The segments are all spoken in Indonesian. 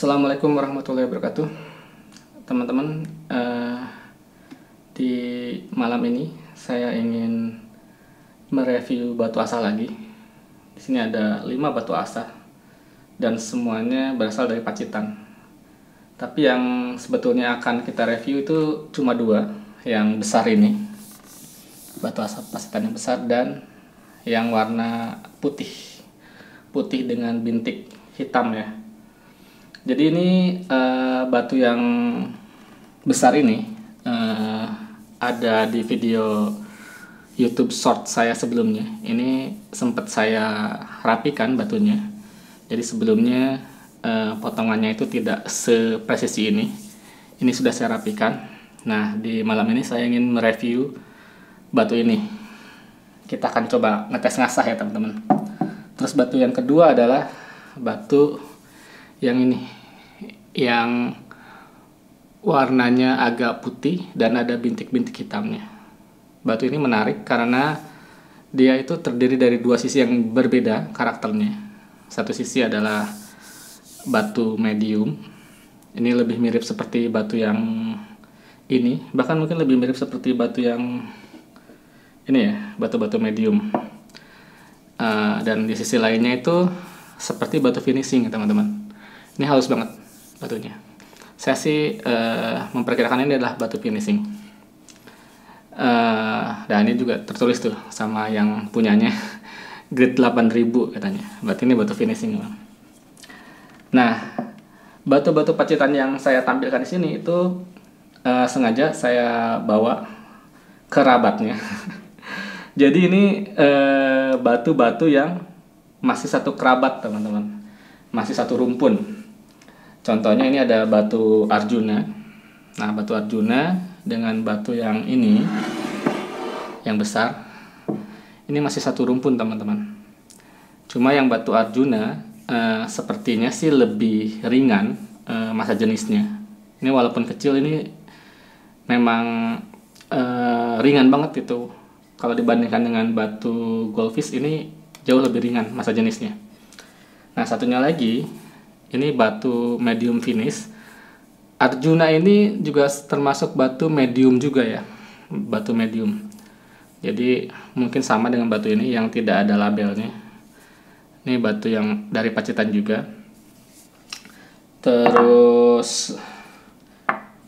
Assalamualaikum warahmatullahi wabarakatuh, teman-teman. Di malam ini saya ingin mereview batu asa lagi. Di sini ada 5 batu asa dan semuanya berasal dari Pacitan. Tapi yang sebetulnya akan kita review itu cuma 2, yang besar ini, batu asa Pacitan yang besar, dan yang warna putih dengan bintik hitam ya. Jadi ini batu yang besar ini ada di video YouTube short saya sebelumnya. Ini sempat saya rapikan batunya. Jadi sebelumnya potongannya itu tidak sepresisi ini. Ini sudah saya rapikan. Nah, di malam ini saya ingin mereview batu ini. Kita akan coba ngetes ngasah ya teman-teman. Terus batu yang kedua adalah batu yang ini, yang warnanya agak putih dan ada bintik-bintik hitamnya. Batu ini menarik karena dia itu terdiri dari 2 sisi yang berbeda karakternya. Satu sisi adalah batu medium. Ini lebih mirip seperti batu yang ini, bahkan mungkin lebih mirip seperti batu yang ini ya, batu-batu medium. Dan di sisi lainnya itu seperti batu finishing teman-teman. Ini halus banget batunya. Saya sih memperkirakan ini adalah batu finishing. Dan ini juga tertulis tuh sama yang punyanya, grade 8000 katanya. Berarti ini batu finishing. Nah, batu-batu Pacitan yang saya tampilkan di sini itu sengaja saya bawa kerabatnya. Jadi ini batu-batu yang masih satu kerabat teman-teman, masih satu rumpun. Contohnya ini ada batu Arjuna. Nah, batu Arjuna dengan batu yang ini, yang besar, ini masih satu rumpun teman-teman. Cuma yang batu Arjuna sepertinya sih lebih ringan massa jenisnya. Ini walaupun kecil, ini memang ringan banget itu. Kalau dibandingkan dengan batu Goldfish, ini jauh lebih ringan massa jenisnya. Nah, satunya lagi, ini batu medium finish. Arjuna ini juga termasuk batu medium juga ya, batu medium. Jadi mungkin sama dengan batu ini yang tidak ada labelnya. Ini batu yang dari Pacitan juga. Terus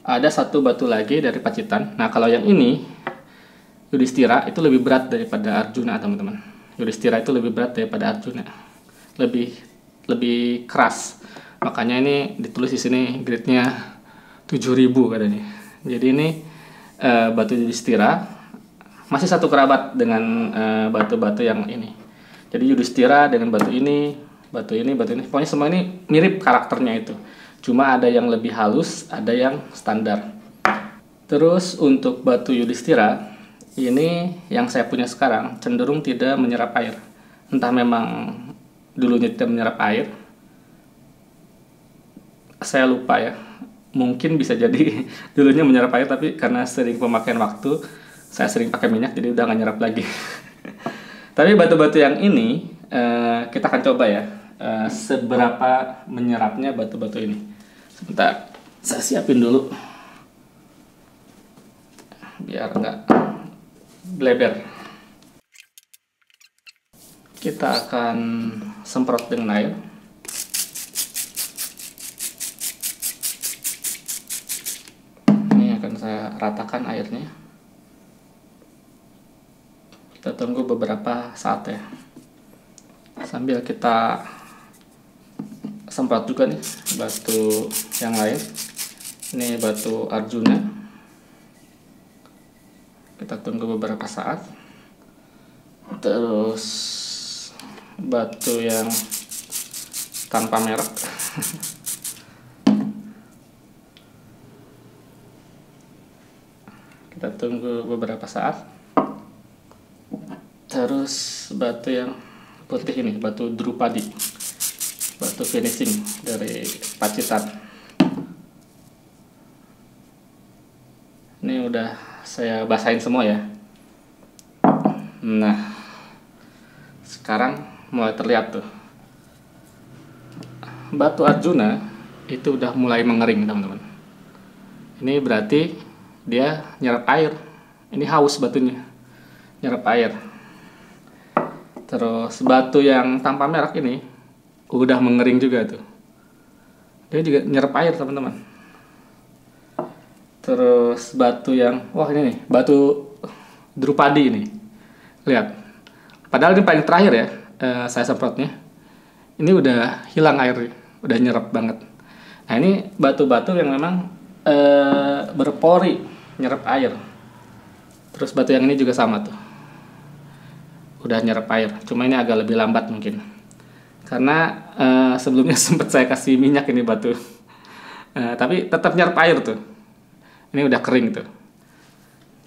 ada satu batu lagi dari Pacitan. Nah, kalau yang ini Yudhistira itu lebih berat daripada Arjuna teman-teman. Yudhistira itu lebih berat daripada Arjuna. Lebih keras. Makanya ini ditulis di sini grade-nya 7000 katanya. Jadi ini batu Yudhistira masih satu kerabat dengan batu-batu yang ini. Jadi Yudhistira dengan batu ini, pokoknya semua ini mirip karakternya itu. Cuma ada yang lebih halus, ada yang standar. Terus untuk batu Yudhistira ini yang saya punya sekarang cenderung tidak menyerap air. Entah memang dulunya tidak menyerap air, saya lupa ya, mungkin bisa jadi dulunya menyerap air, tapi karena sering pemakaian waktu, saya sering pakai minyak, jadi udah gak nyerap lagi. Tapi batu-batu yang ini kita akan coba ya, seberapa menyerapnya batu-batu ini. Sebentar, saya siapin dulu biar nggak bleber. Kita akan semprot dengan air. Saya ratakan airnya. Kita tunggu beberapa saat ya, sambil kita semprot juga nih batu yang lain. Ini batu Arjuna. Kita tunggu beberapa saat. Terus batu yang tanpa merek. Kita tunggu beberapa saat. Terus batu yang putih ini, batu Drupadi, batu finishing dari Pacitan. Ini udah saya basahin semua ya. Nah, sekarang mulai terlihat tuh. Batu Arjuna itu udah mulai mengering teman-teman. Ini berarti dia nyerap air. Ini haus batunya, nyerap air. Terus batu yang tanpa merek ini udah mengering juga tuh. Dia juga nyerap air teman-teman. Terus batu yang, wah ini nih, batu Drupadi ini. Lihat. Padahal ini paling terakhir ya, saya semprotnya. Ini udah hilang air, udah nyerap banget. Nah ini batu-batu yang memang berpori, nyerap air. Terus batu yang ini juga sama tuh, udah nyerap air. Cuma ini agak lebih lambat mungkin, karena sebelumnya sempat saya kasih minyak ini batu. Tapi tetap nyerap air tuh. Ini udah kering tuh.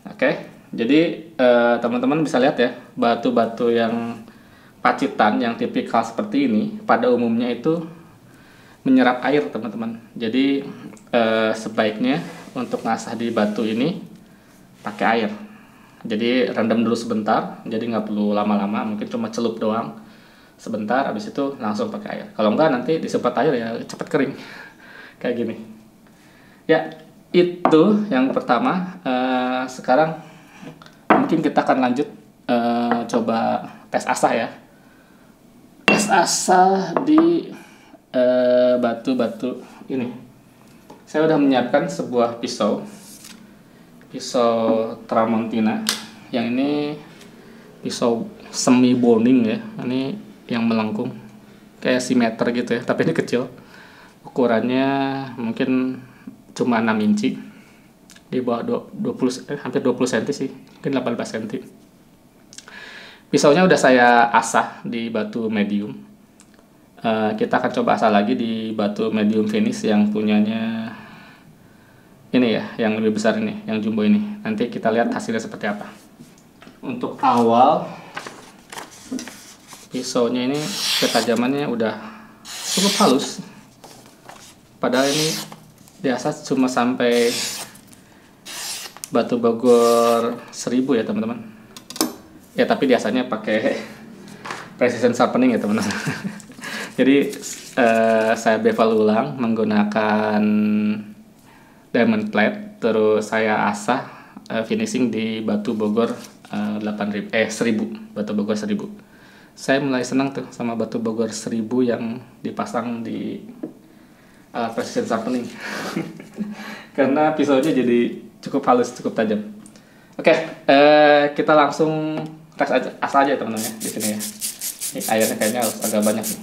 Oke, jadi teman-teman bisa lihat ya, batu-batu yang pacitan yang tipikal seperti ini pada umumnya itu menyerap air teman-teman. Jadi sebaiknya untuk ngasah di batu ini pakai air. Jadi rendam dulu sebentar, jadi nggak perlu lama-lama, mungkin cuma celup doang sebentar, habis itu langsung pakai air. Kalau enggak nanti disemprot air ya cepat kering kayak gini ya. Itu yang pertama. Sekarang mungkin kita akan lanjut coba tes asah ya. Tes asah di batu-batu ini. Saya udah menyiapkan sebuah pisau Tramontina. Yang ini pisau semi boning ya. Ini yang melengkung kayak simeter gitu ya, tapi ini kecil. Ukurannya mungkin cuma 6 inci, di bawah 20 hampir 20 cm sih, mungkin 18 cm. Pisaunya udah saya asah di batu medium. Kita akan coba asah lagi di batu medium finish yang punyanya ini ya, yang lebih besar ini, yang jumbo ini. Nanti kita lihat hasilnya seperti apa. Untuk awal, pisaunya ini ketajamannya udah cukup halus. Padahal ini biasa cuma sampai batu Bogor 1000 ya teman-teman. Ya tapi biasanya pakai precision sharpening ya teman-teman. Jadi saya bevel ulang menggunakan diamond plate, terus saya asah finishing di batu Bogor 1000, batu Bogor 1000. Saya mulai senang tuh sama batu Bogor 1000 yang dipasang di precision sharpening. Karena pisaunya jadi cukup halus, cukup tajam. Oke, kita langsung tes aja, asal aja teman-teman ya di sini ya. Ini airnya kayaknya harus agak banyak nih.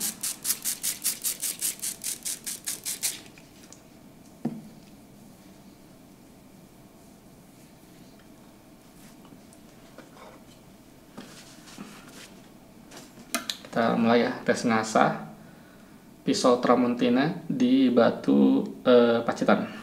Kita mulai ya, tes ngasah pisau Tramontina di batu pacitan.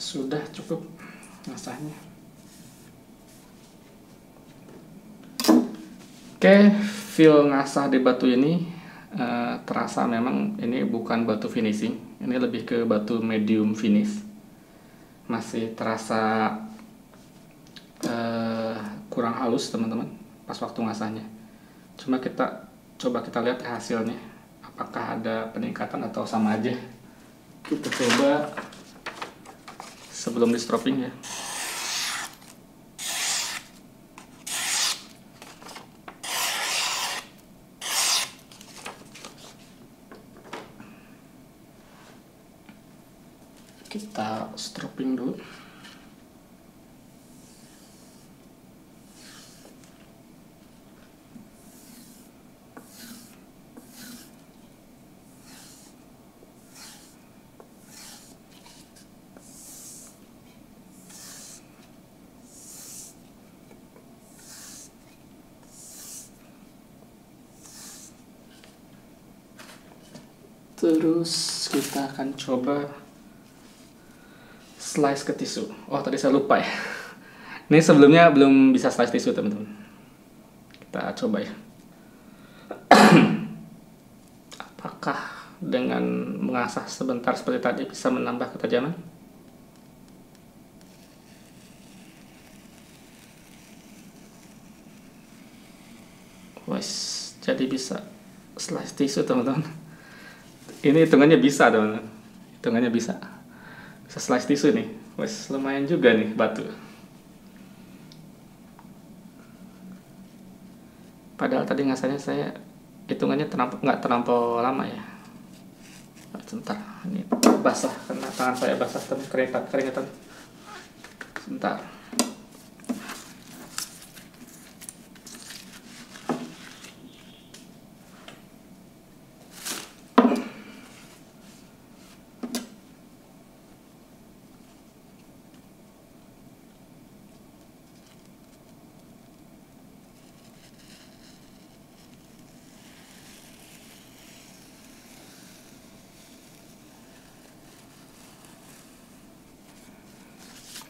sudah cukup ngasahnya. Oke, feel ngasah di batu ini terasa memang ini bukan batu finishing, ini lebih ke batu medium finish. Masih terasa kurang halus teman-teman pas waktu ngasahnya. Cuma coba kita lihat hasilnya, apakah ada peningkatan atau sama aja. Kita coba sebelum di stropping ya. Kita stropping dulu. Terus kita akan coba slice ke tisu. Oh, tadi saya lupa ya. Ini sebelumnya belum bisa slice tisu, teman-teman. Kita coba ya. Apakah dengan mengasah sebentar seperti tadi bisa menambah ketajaman? Wes, jadi bisa slice tisu, teman-teman. Ini hitungannya bisa, teman-teman. Hitungannya bisa. Bisa slice tisu nih. Wes, lumayan juga nih batu. Padahal tadi ngasahnya saya hitungannya nggak terlampau lama ya. Sebentar, ini basah karena tangan saya basah, keringetan. Sebentar.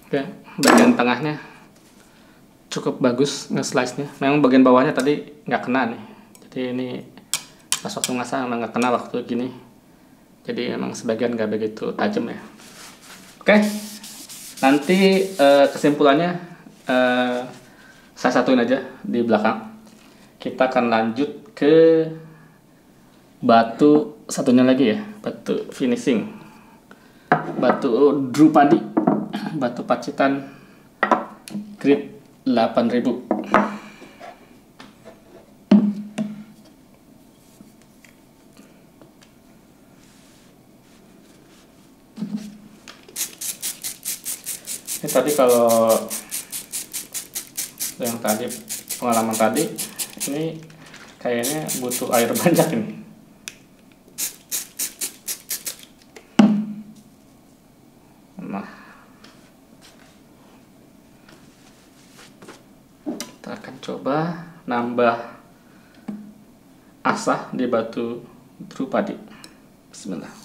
Oke, bagian tengahnya cukup bagus nge-slice-nya. Memang bagian bawahnya tadi nggak kena nih. Jadi ini pas waktu ngasah memang nggak kena waktu gini. Jadi emang sebagian nggak begitu tajam ya. Oke, nanti kesimpulannya saya satuin aja di belakang. Kita akan lanjut ke batu satunya lagi ya, batu finishing, batu Drupadi. Batu pacitan grade 8000. Ini tadi kalau yang tadi pengalaman tadi, ini kayaknya butuh air banyak ini. Nah, kita akan coba nambah asah di batu Drupadi. Bismillah.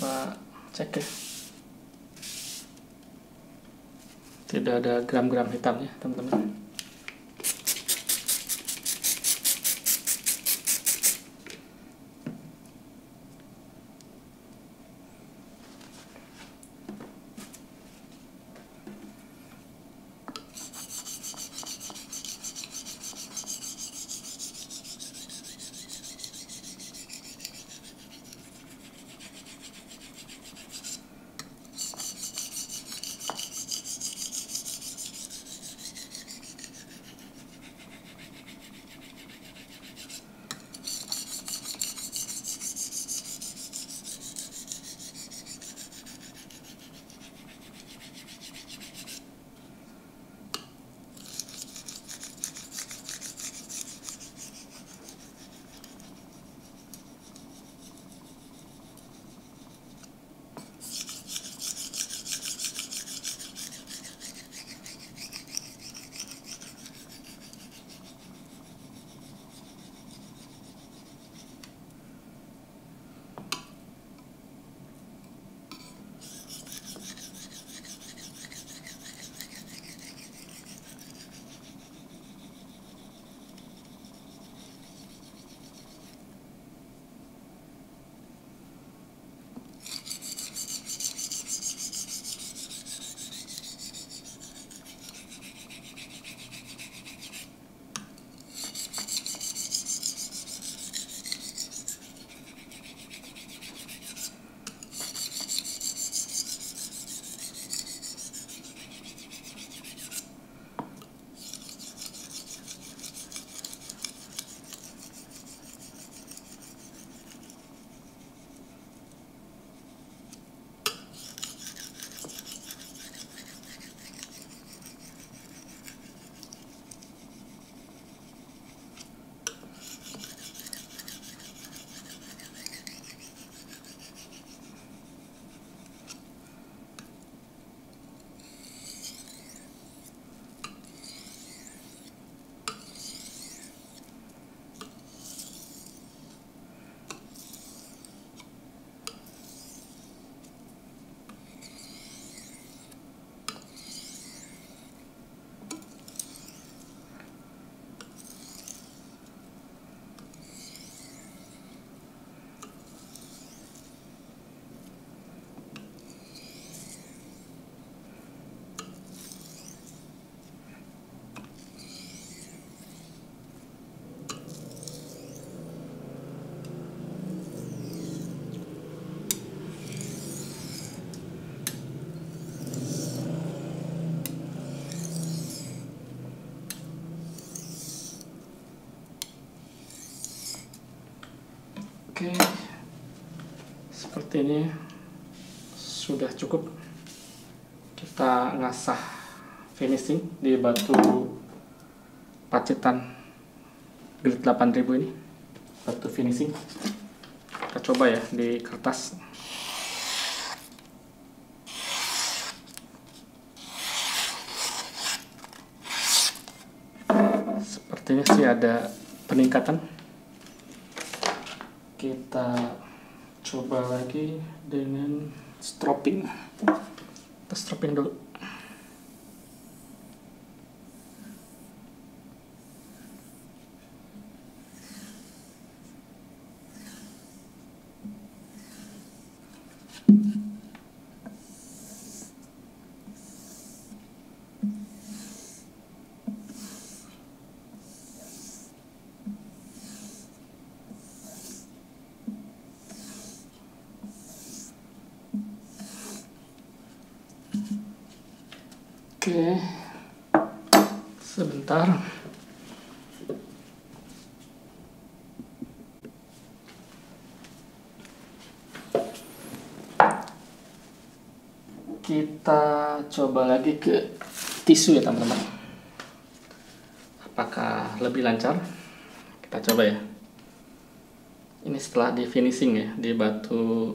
coba cek ya. Tidak ada gram-gram hitamnya teman-teman. Oke, seperti ini sudah cukup. Kita ngasah finishing di batu pacitan Grit 8000 ini, batu finishing. Kita coba ya di kertas. Sepertinya sih ada peningkatan. Kita coba lagi dengan stropping. Kita stropping dulu. Oke, sebentar. Kita coba lagi ke tisu ya teman-teman. Apakah lebih lancar? Kita coba ya. Ini setelah di finishing ya di batu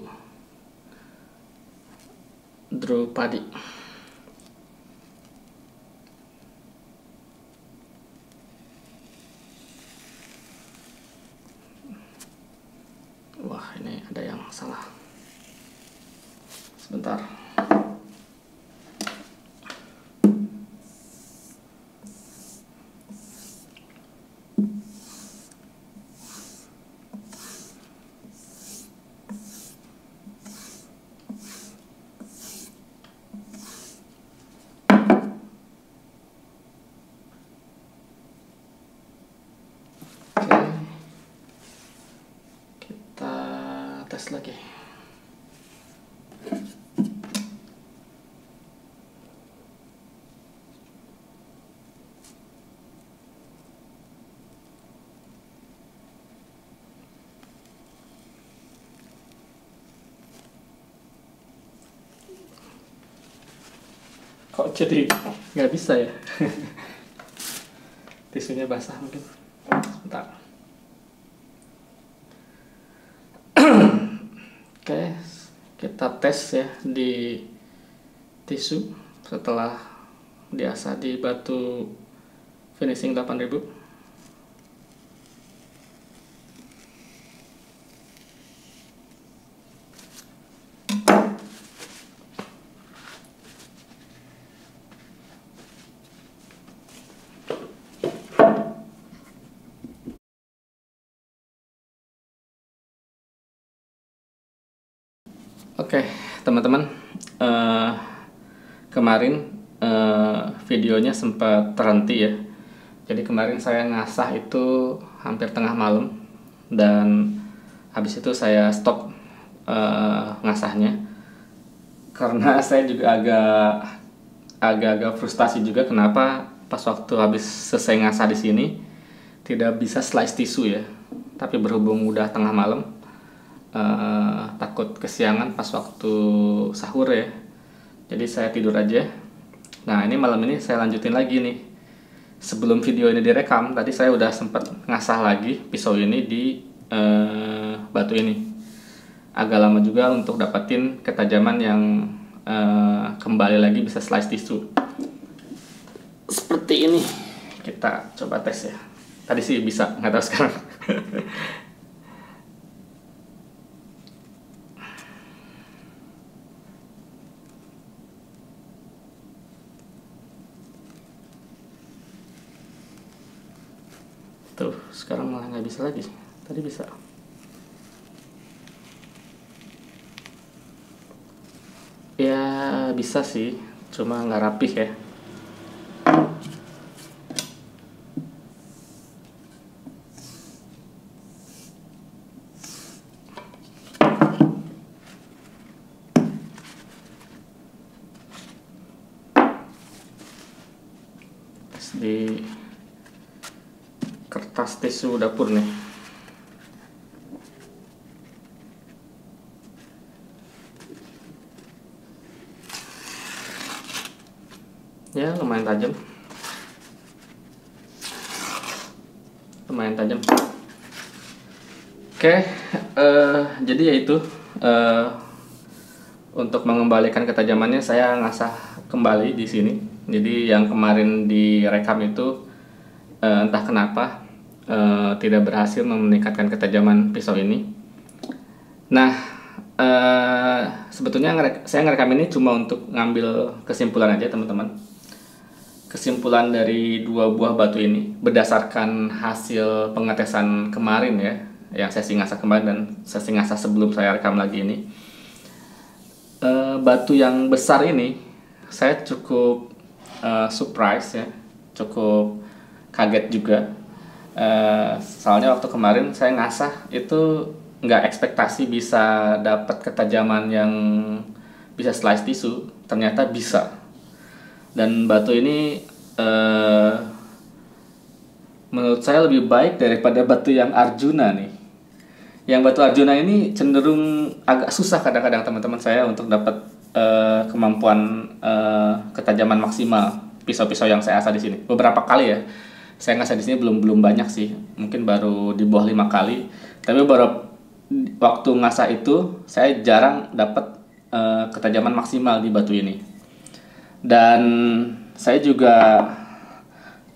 Drupadi. Wah, ini ada yang salah. tes lagi. Kok jadi nggak bisa ya? Tisunya basah mungkin. Sebentar. Oke, kita tes ya di tisu setelah diasah di batu finishing 8000. Oke, teman-teman, kemarin videonya sempat terhenti ya. Jadi kemarin saya ngasah itu hampir tengah malam dan habis itu saya stop ngasahnya karena saya juga agak frustasi juga kenapa pas waktu habis selesai ngasah di sini tidak bisa slice tisu ya. Tapi berhubung udah tengah malam, takut kesiangan pas waktu sahur ya, jadi saya tidur aja. Nah, ini malam ini saya lanjutin lagi nih. Sebelum video ini direkam, tadi saya udah sempat ngasah lagi pisau ini di batu ini. Agak lama juga untuk dapetin ketajaman yang kembali lagi bisa slice tisu seperti ini. Kita coba tes ya. Tadi sih bisa, nggak tahu sekarang. Tuh, sekarang malah nggak bisa lagi. Tadi bisa. Ya, bisa sih. Cuma nggak rapih ya. Terus di kertas tisu dapur nih. Ya, lumayan tajam. Oke, jadi ya itu untuk mengembalikan ketajamannya saya ngasah kembali di sini. Jadi yang kemarin direkam itu entah kenapa tidak berhasil meningkatkan ketajaman pisau ini. Nah, sebetulnya saya ngerekam ini cuma untuk ngambil kesimpulan aja teman-teman. Kesimpulan dari 2 buah batu ini berdasarkan hasil pengetesan kemarin ya, yang sesi ngasah kemarin dan sesi ngasah sebelum saya rekam lagi ini. Batu yang besar ini saya cukup surprise ya, cukup kaget juga. Soalnya waktu kemarin saya ngasah itu nggak ekspektasi bisa dapat ketajaman yang bisa slice tisu, ternyata bisa. Dan batu ini menurut saya lebih baik daripada batu yang Arjuna nih. Yang batu Arjuna ini cenderung agak susah kadang-kadang teman-teman saya untuk dapat kemampuan ketajaman maksimal pisau-pisau yang saya asah di sini. Beberapa kali ya. Saya ngasah di sini belum banyak sih. Mungkin baru di bawah 5 kali. Tapi waktu ngasah itu saya jarang dapat ketajaman maksimal di batu ini. Dan saya juga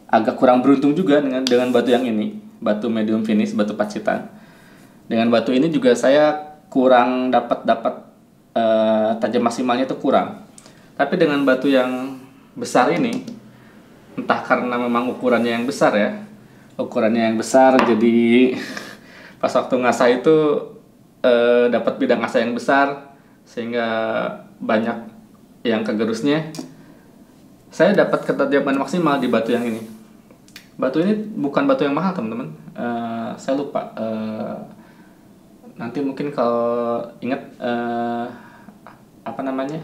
agak kurang beruntung juga dengan batu yang ini, batu medium finish, batu Pacitan. Dengan batu ini juga saya kurang dapat tajam maksimalnya itu kurang. Tapi dengan batu yang besar ini, entah karena memang ukurannya yang besar ya, jadi pas waktu ngasah itu dapat bidang asah yang besar sehingga banyak yang kegerusnya. Saya dapat ketajaman maksimal di batu yang ini. Batu ini bukan batu yang mahal teman-teman. Saya lupa Nanti mungkin kalau ingat apa namanya,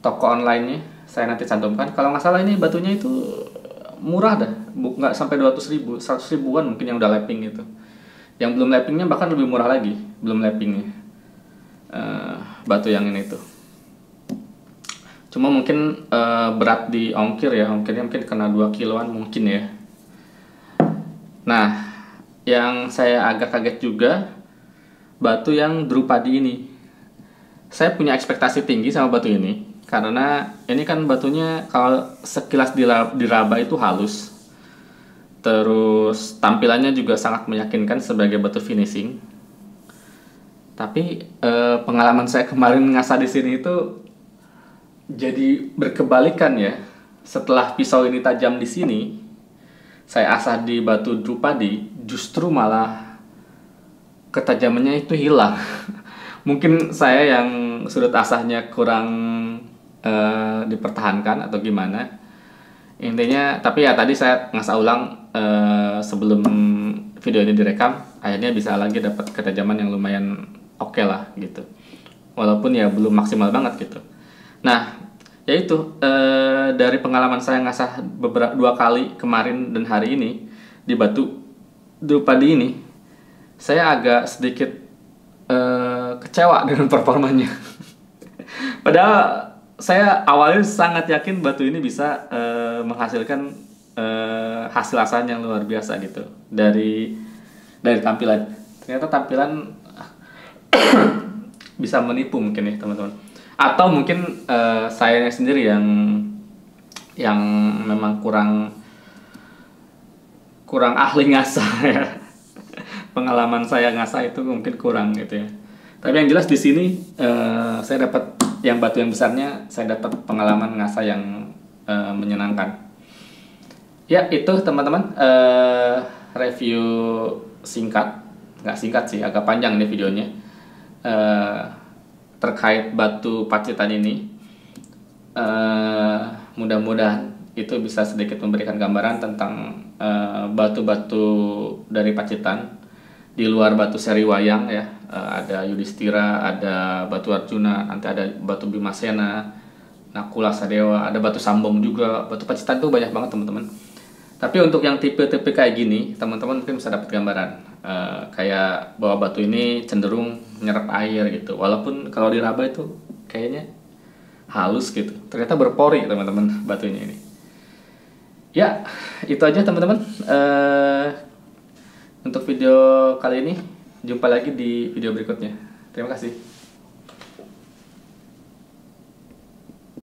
toko online-nya saya nanti cantumkan. Kalau nggak salah ini batunya itu murah dah, nggak sampai 200.000, 100 ribuan mungkin yang udah lapping gitu. Yang belum lappingnya bahkan lebih murah lagi, belum lappingnya batu yang ini tuh. Cuma mungkin berat di ongkir ya, ongkirnya mungkin kena 2 kiloan mungkin ya. Nah, yang saya agak kaget juga batu yang Drupadi ini. Saya punya ekspektasi tinggi sama batu ini karena ini kan batunya kalau sekilas diraba itu halus. Terus tampilannya juga sangat meyakinkan sebagai batu finishing. Tapi pengalaman saya kemarin ngasah di sini itu jadi berkebalikan ya. Setelah pisau ini tajam di sini, saya asah di batu Drupadi, justru malah ketajamannya itu hilang. Mungkin saya yang sudut asahnya kurang dipertahankan atau gimana. Intinya, tapi ya tadi saya ngasah ulang sebelum video ini direkam, akhirnya bisa lagi dapat ketajaman yang lumayan oke lah gitu. Walaupun ya belum maksimal banget gitu. Nah, yaitu dari pengalaman saya ngasah beberapa 2 kali kemarin dan hari ini di batu Drupadi ini, saya agak sedikit kecewa dengan performanya. Padahal saya awalnya sangat yakin batu ini bisa menghasilkan hasil asahan yang luar biasa gitu dari tampilan. Ternyata tampilan bisa menipu mungkin ya teman-teman. Atau mungkin saya sendiri yang memang kurang ahli ngasah ya. Pengalaman saya ngasah itu mungkin kurang gitu ya. Tapi yang jelas di sini saya dapat yang batu yang besarnya, saya dapat pengalaman ngasah yang menyenangkan. Ya itu teman-teman, review singkat, nggak singkat sih, agak panjang nih videonya terkait batu Pacitan ini. Mudah-mudahan itu bisa sedikit memberikan gambaran tentang batu-batu dari Pacitan di luar batu seri wayang ya. Ada Yudhistira, ada batu Arjuna, nanti ada batu Bimasena, Nakula Sadewa, ada batu Sambong juga. Batu Pacitan tuh banyak banget teman-teman. Tapi untuk yang tipe-tipe kayak gini, teman-teman mungkin bisa dapat gambaran kayak bahwa batu ini cenderung menyerap air gitu. Walaupun kalau diraba itu kayaknya halus gitu. Ternyata berpori teman-teman batunya ini. Ya, itu aja teman-teman. Untuk video kali ini, jumpa lagi di video berikutnya. Terima kasih.